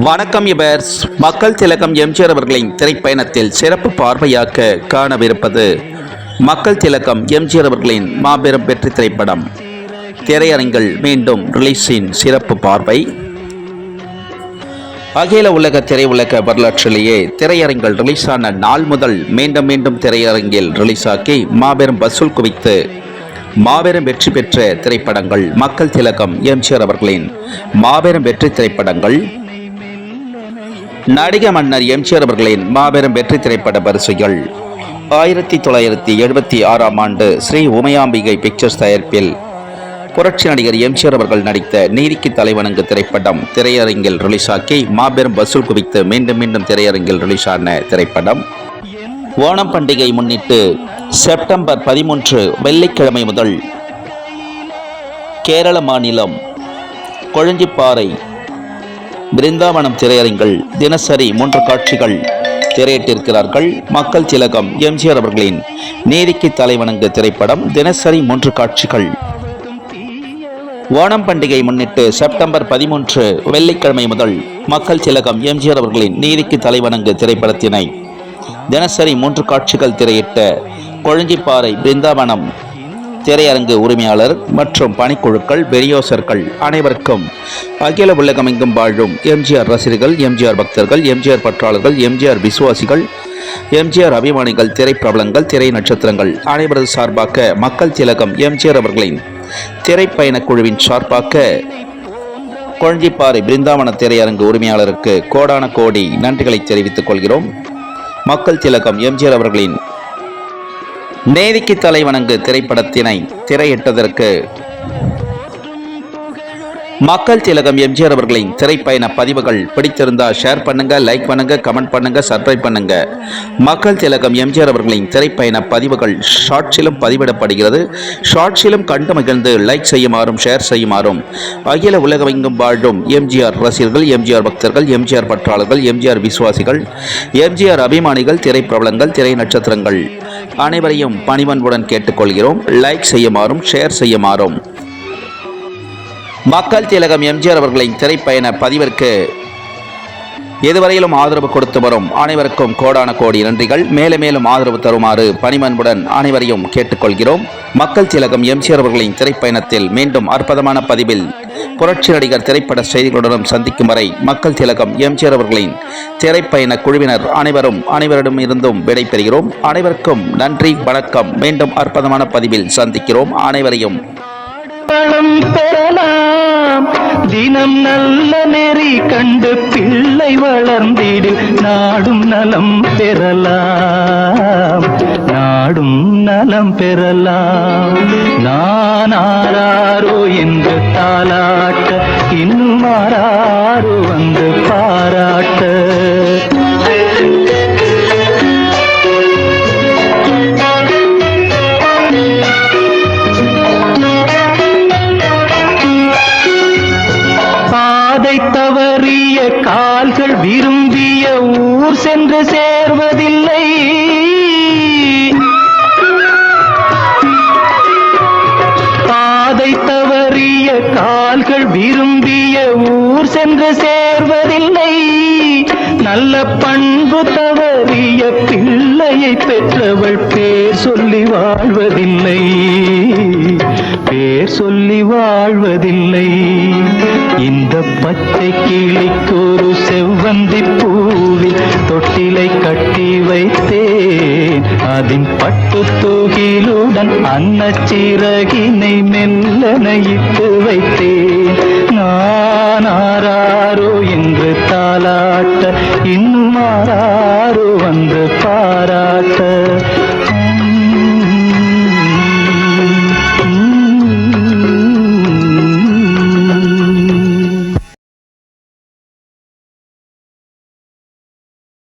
வணக்கம் இவர்ஸ். மக்கள் திலகம் எம்ஜிஆர் அவர்களின் திரைப்பயணத்தில் சிறப்பு பார்வையாக்க காணவிருப்பது மக்கள் திலகம் எம்ஜிஆர் அவர்களின் மாபெரும் வெற்றி திரைப்படம். திரையரங்கில் மீண்டும் ரிலீஸின் சிறப்பு பார்வை. அகில உலக திரையுலக வரலாற்றிலேயே திரையரங்கில் ரிலீஸான நாள் முதல் மீண்டும் மீண்டும் திரையரங்கில் ரிலீஸாக்கி மாபெரும் வசூல் குவித்து மாபெரும் வெற்றி பெற்ற திரைப்படங்கள் மக்கள் திலகம் எம்ஜிஆர் அவர்களின் மாபெரும் வெற்றி திரைப்படங்கள். நடிக மன்னர் எம்ஜிஆர் அவர்களின் மாபெரும் வெற்றி திரைப்பட வரிசைகள். 1976ஆம் ஆண்டு ஸ்ரீ உமையாம்பிகை பிக்சர்ஸ் தயாரிப்பில் புரட்சி நடிகர் எம்ஜிஆர் அவர்கள் நடித்த நீதிக்கு தலைவணங்கு திரைப்படம் திரையரங்கில் ரிலீஸாக்கி மாபெரும் வசூல் குவித்து மீண்டும் மீண்டும் திரையரங்கில் ரிலீஸான திரைப்படம். ஓணம் பண்டிகை முன்னிட்டு செப்டம்பர் 13 வெள்ளிக்கிழமை முதல் கேரள மாநிலம் கொழிஞ்சிப்பாறை பிருந்தாவனம் திரையரங்கில் தினசரி 3 காட்சிகள் திரையிட்டிருக்கிறார்கள். மக்கள் திலகம் எம்ஜிஆர் அவர்களின் நீதிக்கு தலைவணங்கு திரைப்படம் தினசரி 3 காட்சிகள். ஓணம் பண்டிகை முன்னிட்டு செப்டம்பர் 13 வெள்ளிக்கிழமை முதல் மக்கள் திலகம் எம்ஜிஆர் அவர்களின் நீதிக்கு தலைவணங்கு திரைப்படத்தினை தினசரி 3 காட்சிகள் திரையிட்ட கொழிஞ்சிப்பாறை பிருந்தாவனம் திரையரங்கு உரிமையாளர் மற்றும் பணிக்குழுக்கள், பெரியோசர்கள் அனைவருக்கும் அகில உலகமெங்கும் வாழும் எம்ஜிஆர் ரசிகர்கள், எம்ஜிஆர் பக்தர்கள், எம்ஜிஆர் பற்றாளர்கள், எம்ஜிஆர் விசுவாசிகள், எம்ஜிஆர் அபிமானிகள், திரைப்பிரபலங்கள், திரை நட்சத்திரங்கள் அனைவரது சார்பாக மக்கள் திலகம் எம்ஜிஆர் அவர்களின் திரைப்பயண குழுவின் சார்பாக கொழிஞ்சிப்பாறை பிருந்தாவன திரையரங்கு உரிமையாளருக்கு கோடான கோடி நன்றிகளை தெரிவித்துக் கொள்கிறோம். மக்கள் திலகம் எம்ஜிஆர் அவர்களின் நீதிக்கு தலைவணங்கு திரைப்படத்தினை திரையிட்டதற்கு மக்கள் திலகம் எம்ஜிஆர் அவர்களின் திரைப்பயண பதிவுகள் பிடித்திருந்தால் ஷேர் பண்ணுங்க, லைக் பண்ணுங்க, கமெண்ட் பண்ணுங்க, சப்ஸ்கிரைப் பண்ணுங்க. மக்கள் திலகம் எம்ஜிஆர் அவர்களின் திரைப்பயண பதிவுகள் ஷார்ட்ஸிலும் பதிவிடப்படுகிறது. ஷார்ட்ஸிலும் கண்டு மகிழ்ந்து லைக் செய்யுமாறும் ஷேர் செய்யுமாறும் அகில உலகமெங்கும் வாழும் எம்ஜிஆர் ரசிகர்கள், எம்ஜிஆர் பக்தர்கள், எம்ஜிஆர் பற்றாளர்கள், எம்ஜிஆர் விசுவாசிகள், எம்ஜிஆர் அபிமானிகள், திரைப்பிரபலங்கள், திரை நட்சத்திரங்கள் அனைவரையும் பணிவன்புடன் கேட்டுக்கொள்கிறோம். லைக் செய்யுமாறும் ஷேர் செய்யுமாறும். மக்கள் திலகம் எம்ஜிஆர் அவர்களின் திரைப்பயண பதிவிற்கு இதுவரையிலும் ஆதரவு கொடுத்து வரும் அனைவருக்கும் கோடான கோடி நன்றிகள். மேலும் மேலும் ஆதரவு தருமாறு பணிவன்புடன் அனைவரையும் கேட்டுக்கொள்கிறோம். மக்கள் திலகம் எம்ஜிஆர் அவர்களின் திரைப்பயணத்தில் மீண்டும் அற்புதமான பதிவில் புரட்சி நடிகர் திரைப்பட செய்திகளுடனும் சந்திக்கும் வரை மக்கள் திலகம் எம்ஜிஆர் அவர்களின் திரைப்பயண குழுவினர் அனைவரிடம் இருந்தும் விடைபெறுகிறோம். அனைவருக்கும் நன்றி, வணக்கம். மீண்டும் அற்புதமான பதிவில் சந்திக்கிறோம். அனைவரையும் பணம் பெறலாம், தினம் நல்ல நெறி கண்டு பிள்ளை வளர்ந்திடு, நாடும் நலம் பெறலாம், நாடும் நலம் பெறலாம். நான் ஆராரோ என்று தாலாட்ட, இன்னும் ஆராரோ வந்து பாராட்ட. தவறிய கால்கள் விரும்பிய ஊர் சென்று சேர்வதில்லை, பாதை தவறிய கால்கள் விரும்பிய ஊர் சென்று சேர்வதில்லை, நல்ல பண்பு தவறிய பிள்ளையை பெற்றவள் பேர் சொல்லி வாழ்வதில்லை, பேர் சொல்லி வாழ்வதில்லை. இந்த பச்சை கிளிக்கு ஒரு செவ்வந்தி பூவில் தொட்டிலை கட்டி வைத்தேன், அதன் பட்டு தூகிலுடன் அன்னச்சிறகினை மெல்லனையிட்டு வைத்தேன். நான் ஆராரோ